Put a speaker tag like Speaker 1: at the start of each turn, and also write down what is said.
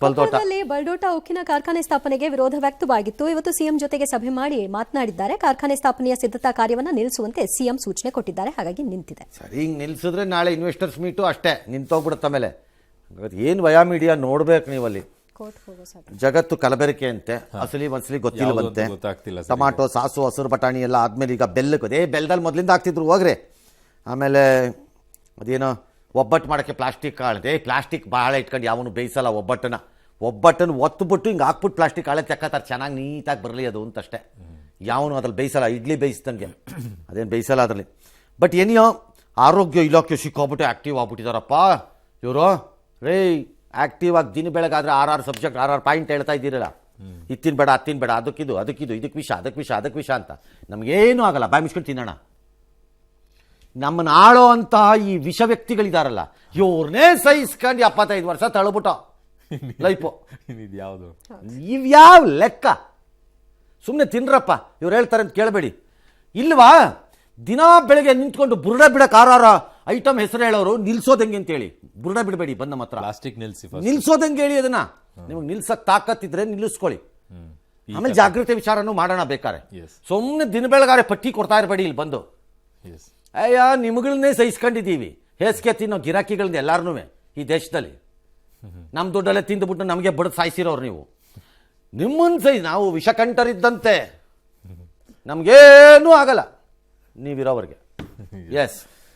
Speaker 1: ಕೊಪ್ಪಳದಲ್ಲಿ ಬಲ್ಡೋಟಾ ಉಕ್ಕಿನ ಕಾರ್ಖಾನೆ ಸ್ಥಾಪನೆಗೆ ವಿರೋಧ ವ್ಯಕ್ತವಾಗಿತ್ತು. ಇವತ್ತು ಸಿಎಂ ಜೊತೆಗೆ ಸಭೆ ಮಾಡಿ ಮಾತನಾಡಿದ್ದಾರೆ. ಕಾರ್ಖಾನೆ ಸ್ಥಾಪನೆಯ ಸಿದ್ಧತಾ ಕಾರ್ಯವನ್ನು ನಿಲ್ಲಿಸುವಂತೆ ಸಿಎಂ ಸೂಚನೆ ಕೊಟ್ಟಿದ್ದಾರೆ. ಹಾಗಾಗಿ ನಿಂತಿದೆ.
Speaker 2: ಸರಿ, ಹಿಂಗೆ ನಿಲ್ಸಿದ್ರೆ ನಾಳೆ ಇನ್ವೆಸ್ಟರ್ಸ್ ಮೀಟು ಅಷ್ಟೇ ನಿಂತೋಗ್ಬಿಡುತ್ತೆ. ಮೇಲೆ ಏನು ವಯಾ ಮೀಡಿಯಾ ನೋಡ್ಬೇಕು ನೀವಲ್ಲಿ. ಜಗತ್ತು ಕಲಬೆರಕೆ ಅಂತೆ, ಅಸಲಿ ಮಸಲಿ ಗೊತ್ತಿಲ್ಲವಂತೆ. ಟೊಮಾಟೊ ಸಾಸು ಹಸಿರು ಬಟಾಣಿ ಎಲ್ಲ ಆದ್ಮೇಲೆ ಈಗ ಬೆಲ್ಲಕ್ಕೆ ಬೆಲ್ಲದಲ್ಲಿ ಮೊದಲಿಂದ ಹಾಕ್ತಿದ್ರು ಹೋಗ್ರೆ. ಆಮೇಲೆ ಅದೇನೋ ಒಬ್ಬಟ್ಟು ಮಾಡೋಕ್ಕೆ ಪ್ಲಾಸ್ಟಿಕ್ ಕಾಳಿದೆ. ಪ್ಲಾಸ್ಟಿಕ್ ಭಾಳ ಇಟ್ಕೊಂಡು ಯಾವನು ಬೇಯಿಸಲ್ಲ. ಒಬ್ಬಟ್ಟನ್ನು ಒತ್ತುಬಿಟ್ಟು ಹಿಂಗೆ ಹಾಕ್ಬಿಟ್ಟು ಪ್ಲಾಸ್ಟಿಕ್ ಕಾಳೆ ತೆಕ್ಕತ್ತಾರೆ, ಚೆನ್ನಾಗಿ ನೀಟಾಗಿ ಬರಲಿ ಅದು ಅಂತಷ್ಟೇ. ಯಾವನು ಅದ್ರಲ್ಲಿ ಬೇಯಿಸಲ್ಲ. ಇಡ್ಲಿ ಬೇಯಿಸ್ದಂಗೆ ಅದೇನು ಬೇಯಿಸಲ್ಲ ಅದರಲ್ಲಿ. ಬಟ್ ಏನೋ ಆರೋಗ್ಯ ಇಲಾಖೆ ಸಿಕ್ಕೋಗ್ಬಿಟ್ಟು ಆ್ಯಕ್ಟಿವ್ ಆಗ್ಬಿಟ್ಟಿದಾರಪ್ಪ ಇವರು. ರೇ ಆ್ಯಕ್ಟಿವ್ ಆಗಿ ದಿನ ಬೆಳಗಾದ್ರೆ 6 ಸಬ್ಜೆಕ್ಟ್ 6 ಪಾಯಿಂಟ್ ಹೇಳ್ತಾ ಇದ್ದೀರಲ್ಲ. ಇತ್ತಿನ ಬೇಡ ಅತ್ತಿನ ಬೇಡ, ಅದಕ್ಕಿದು ಇದಕ್ಕೆ ವಿಷ ಅಂತ. ನಮಗೇನು ಆಗಲ್ಲ, ಬಾಯಿ ಮುಚ್ಕೊಂಡು ತಿನ್ನೋಣ. ನಮ್ಮನ್ನು ಆಳೋ ಅಂತಹ ಈ ವಿಷ ವ್ಯಕ್ತಿಗಳಿದಾರಲ್ಲ, ಇವ್ರನ್ನೇ ಸಹಿಸ್ಕೊಂಡು 75 ವರ್ಷ ತಳ್ಬಿಟ್ಟು ಲೈಫು. ಇವ್ಯಾವ ಲೆಕ್ಕ? ಸುಮ್ಮನೆ ತಿನ್ರಪ್ಪ, ಇವ್ರು ಹೇಳ್ತಾರೆ ಅಂತ ಕೇಳಬೇಡಿ. ಇಲ್ವಾ, ದಿನ ಬೆಳಗ್ಗೆ ನಿಂತ್ಕೊಂಡು ಬುರುಡ ಬಿಡಕ್ಕೆ 6 ಐಟಮ್ ಹೆಸರು ಹೇಳೋರು ನಿಲ್ಸೋದಂಗೆ ಅಂತೇಳಿ ಬುರುಡ ಬಿಡಬೇಡಿ. ಬಂದ ಮಾತ್ರ
Speaker 3: ಪ್ಲಾಸ್ಟಿಕ್
Speaker 2: ನಿಲ್ಸೋದಂಗೆ ಹೇಳಿ. ಅದನ್ನ ನಿಮಗೆ ನಿಲ್ಸಕ್ ತಾಕತ್ತಿದ್ರೆ ನಿಲ್ಲಿಸ್ಕೊಳ್ಳಿ. ಆಮೇಲೆ ಜಾಗೃತಿ ವಿಚಾರನೂ ಮಾಡೋಣ ಬೇಕಾರೆ. ಸುಮ್ಮನೆ ದಿನ ಬೆಳಗಾರೆ ಪಟ್ಟಿ ಕೊಡ್ತಾ ಇರಬೇಡಿ ಇಲ್ಲಿ ಬಂದು. ಅಯ್ಯ, ನಿಮ್ಗಳನ್ನೇ ಸಹಿಸ್ಕೊಂಡಿದ್ದೀವಿ ಹೇಸಿಗೆ ತಿನ್ನೋ ಗಿರಾಕಿಗಳನ್ನ ಎಲ್ಲಾರನ್ನೂ ಈ ದೇಶದಲ್ಲಿ. ನಮ್ಮ ದುಡ್ಡಲ್ಲೇ ತಿಂದುಬಿಟ್ಟು ನಮಗೆ ಬಡದು ಸಾಯಿಸಿರೋರು ನೀವು. ನಿಮ್ಮನ್ನು ನಾವು ವಿಷಕಂಠರಿದ್ದಂತೆ, ನಮಗೇನೂ ಆಗಲ್ಲ ನೀವಿರೋವರೆಗೆ. ಎಸ್.